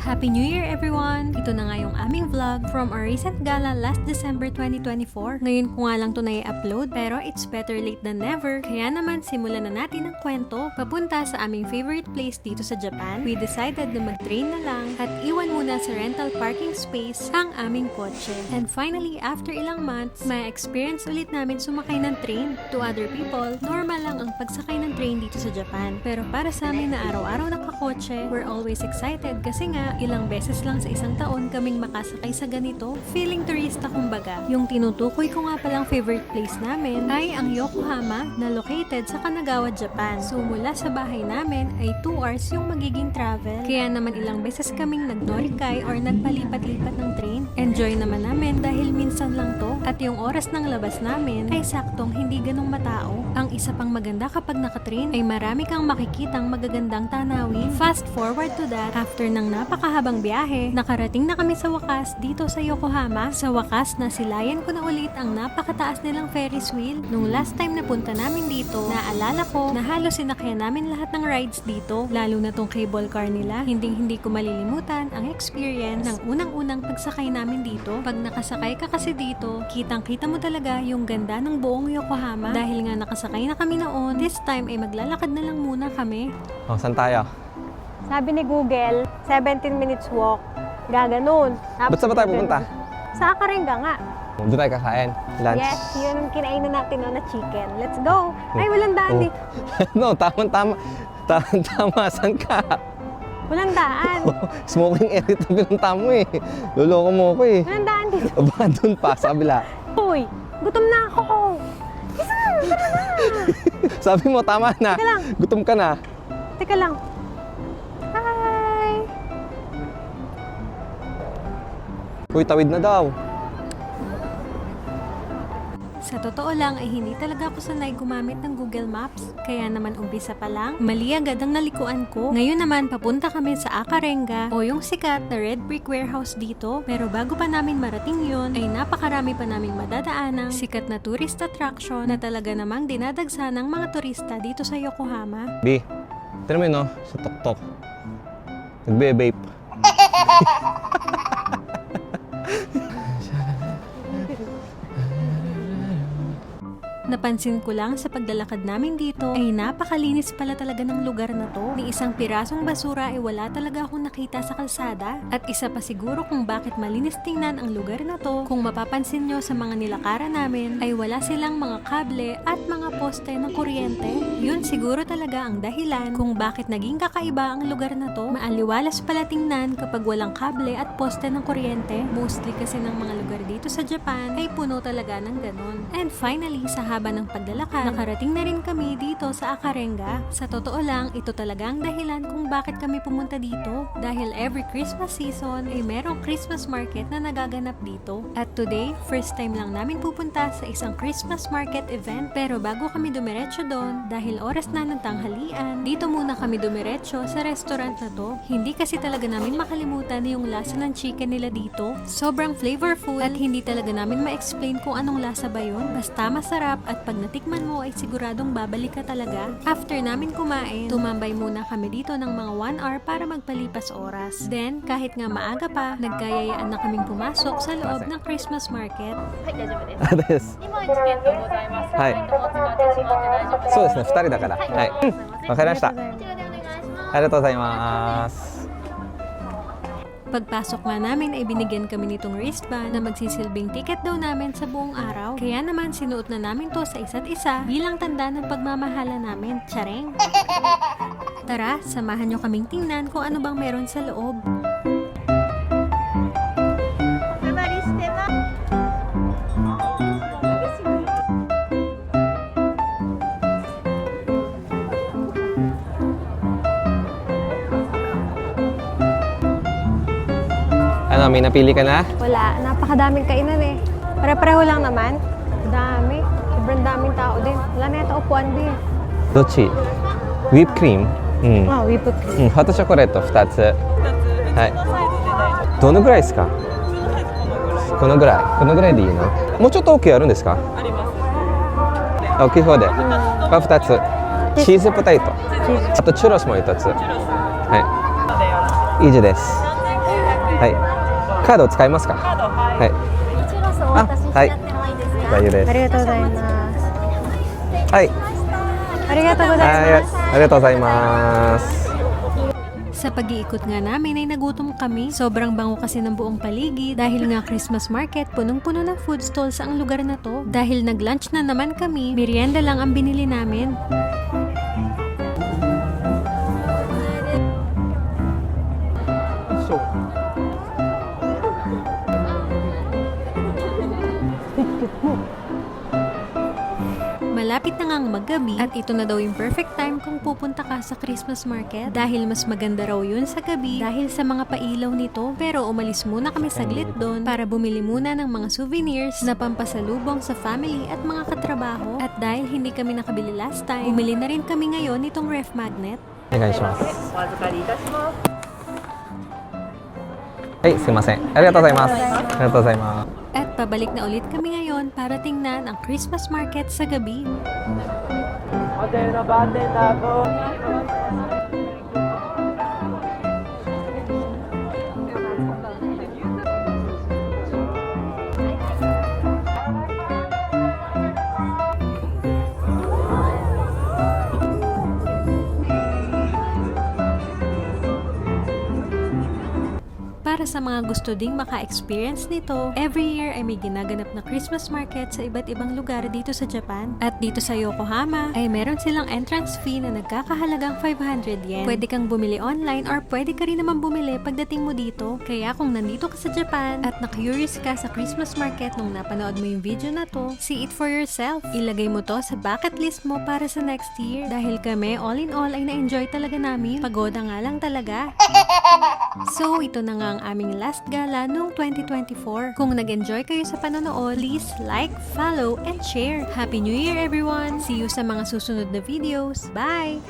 Happy New Year everyone! Ito na nga yung aming vlog from our recent gala last December 2024. Ngayon ko nga lang to na-i-upload pero it's better late than never. Kaya naman simulan na natin ang kwento papunta sa aming favorite place dito sa Japan. We decided na mag-train na lang at iwan muna sa rental parking space ang aming kotse. And finally, after ilang months, may experience ulit namin sumakay ng train. To other people, normal lang ang pagsakay ng train dito sa Japan. Pero para sa amin na araw-araw nakakotse, we're always excited kasi nga ilang beses lang sa isang taon kaming makasakay sa ganito. Feeling turista kumbaga. Yung tinutukoy ko nga palang favorite place namin ay ang Yokohama na located sa Kanagawa, Japan. So mula sa bahay namin ay 2 hours yung magiging travel. Kaya naman ilang beses kaming nagnorikay or nagpalipat-lipat ng train. Enjoy naman namin dahil minsan lang to at yung oras ng labas namin ay saktong hindi ganong matao. Ang isa pang maganda kapag nakatrain ay marami kang makikitang magagandang tanawin. Fast forward to that, after ng napakahabang biyahe, nakarating na kami sa wakas dito sa Yokohama. Sa wakas, nasilayan ko na ulit ang napakataas nilang Ferris wheel. Nung last time na punta namin dito, naalala ko na halos sinakyan namin lahat ng rides dito, lalo na tong cable car nila. Hindi ko malilimutan ang experience ng unang-unang pagsakay namin dito. Pag nakasakay ka kasi dito, kitang-kita mo talaga yung ganda ng buong Yokohama. Dahil nga nakasakay na kami noon, this time ay maglalakad na lang muna kami. Oh, saan tayo? Sabi ni Google, 17 minutes walk. Gaganon. Ba't saan ba tayo pupunta? Sa Akarenga nga. Doon tayo kakain. Lunch. Yes, yun ang kinainan natin na chicken. Let's go! Ay, walang daan eh. No, tama-tama. Tama, saan ka? Walang daan. Smoking area ito pinunta mo eh. Luloko mo ako eh. Walang daan dito. Aba, doon pa, sa kabila. Uy, gutom na ako. Isa, tara na. Sabi mo, tama na. Teka lang. Gutom ka na. Teka lang. Hi! Uy, tawid na daw. Sa totoo lang ay hindi talaga ako sanay gumamit ng Google Maps. Kaya naman umpisa pa lang, mali agad ang nalikuan ko. Ngayon naman papunta kami sa Akarenga o yung sikat na red brick warehouse dito. Pero bago pa namin marating yun, ay napakarami pa naming madadaanang sikat na tourist attraction na talaga namang dinadagsa ng mga turista dito sa Yokohama. B, tira mo yun no, sa tok-tok. Nagbe-vape. Napansin ko lang sa paglalakad namin dito ay napakalinis pala talaga ng lugar na to. Ni isang pirasong basura ay wala talaga akong nakita sa kalsada. At isa pa siguro kung bakit malinis tingnan ang lugar na to, kung mapapansin nyo sa mga nilakaran namin ay wala silang mga kable at mga poste ng kuryente. Yun siguro talaga ang dahilan kung bakit naging kakaiba ang lugar na to. Maaliwalas pala tingnan kapag walang kable at poste ng kuryente. Mostly kasi ng mga lugar dito sa Japan ay puno talaga ng ganon. And finally, sa haba ng paglalakad, nakarating na rin kami dito sa Akarenga. Sa totoo lang, ito talaga ang dahilan kung bakit kami pumunta dito. Dahil every Christmas season ay merong Christmas market na nagaganap dito. At today, first time lang namin pupunta sa isang Christmas market event. Pero bago kami dumiretso doon, dahil oras na ng tanghalian, dito muna kami dumiretso sa restaurant na to. Hindi kasi talaga namin makalimutan yung lasa ng chicken nila dito. Sobrang flavorful at hindi talaga namin ma-explain kung anong lasa ba yun. Basta masarap at pag natikman mo ay siguradong babalik ka talaga. After namin kumain, tumambay muna kami dito ng mga 1 hour para magpalipas oras. Then, kahit nga maaga pa, nagkayayaan na kaming pumasok sa loob ng Christmas market. はい、大丈夫です。です。今チケットございます。はいお使ってしまって大丈夫です。そうですね、2人だから。はい。わかりました。こちらでお願いします。ありがとうございます。 Pagpasok nga namin ay binigyan kami nitong wristband na magsisilbing ticket daw namin sa buong araw. Kaya naman sinuot na namin to sa isa't isa bilang tanda ng pagmamahala namin. Tsareng! Tara, samahan nyo kaming tingnan kung ano bang meron sa loob. Ano, may napili ka na? Wala, napakadaming kainan eh. Pare-pareho lang naman. Dami. Sobrang daming tao din. Wala na yata upuan din. どっち whipped cream うん、Ah, we put うん、ホットチョコレート2つはいどのぐらいですかこのぐらいでいいのもうちょっと大きいあるんですかあります大きい方でが2つチーズポテトあとチュロスも1つはい以上ですはい。カード使いますか？はい。一ロスお渡ししちゃってもいいですか？大丈夫です。ありがとうございます。はい。ありがとうございます。ありがとうございます。 Sa pag-iikot nga namin ay nagutom kami. Sobrang bango kasi ng buong paligid. Dahil nga Christmas market, punong-puno ng food stalls ang lugar na to. Dahil nag-lunch na naman kami, merienda lang ang binili namin. Malapit na ngang maggabi at ito na daw yung perfect time kung pupunta ka sa Christmas market dahil mas maganda raw yun sa gabi dahil sa mga pailaw nito. Pero umalis muna kami saglit doon para bumili muna ng mga souvenirs na pampasalubong sa family at mga katrabaho. At dahil hindi kami nakabili last time, bumili na rin kami ngayon nitong ref magnet. お願いします。はい、すいません。ありがとうございます。ありがとうございます。 At pabalik na ulit kami ngayon para tingnan ang Christmas market sa gabi. Para sa mga gusto ding maka-experience nito, every year ay may ginaganap na Christmas market sa iba't ibang lugar dito sa Japan. At dito sa Yokohama ay meron silang entrance fee na nagkakahalagang 500 yen. Pwede kang bumili online or pwede ka rin naman bumili pagdating mo dito. Kaya kung nandito ka sa Japan at na-curious ka sa Christmas market nung napanood mo yung video na to, see it for yourself. Ilagay mo to sa bucket list mo para sa next year. Dahil kami all in all ay na-enjoy talaga namin. Pagoda nga lang talaga. So, ito na nga ang aming last gala noong 2024. Kung nag-enjoy kayo sa panonood, please like, follow, and share. Happy New Year everyone! See you sa mga susunod na videos. Bye!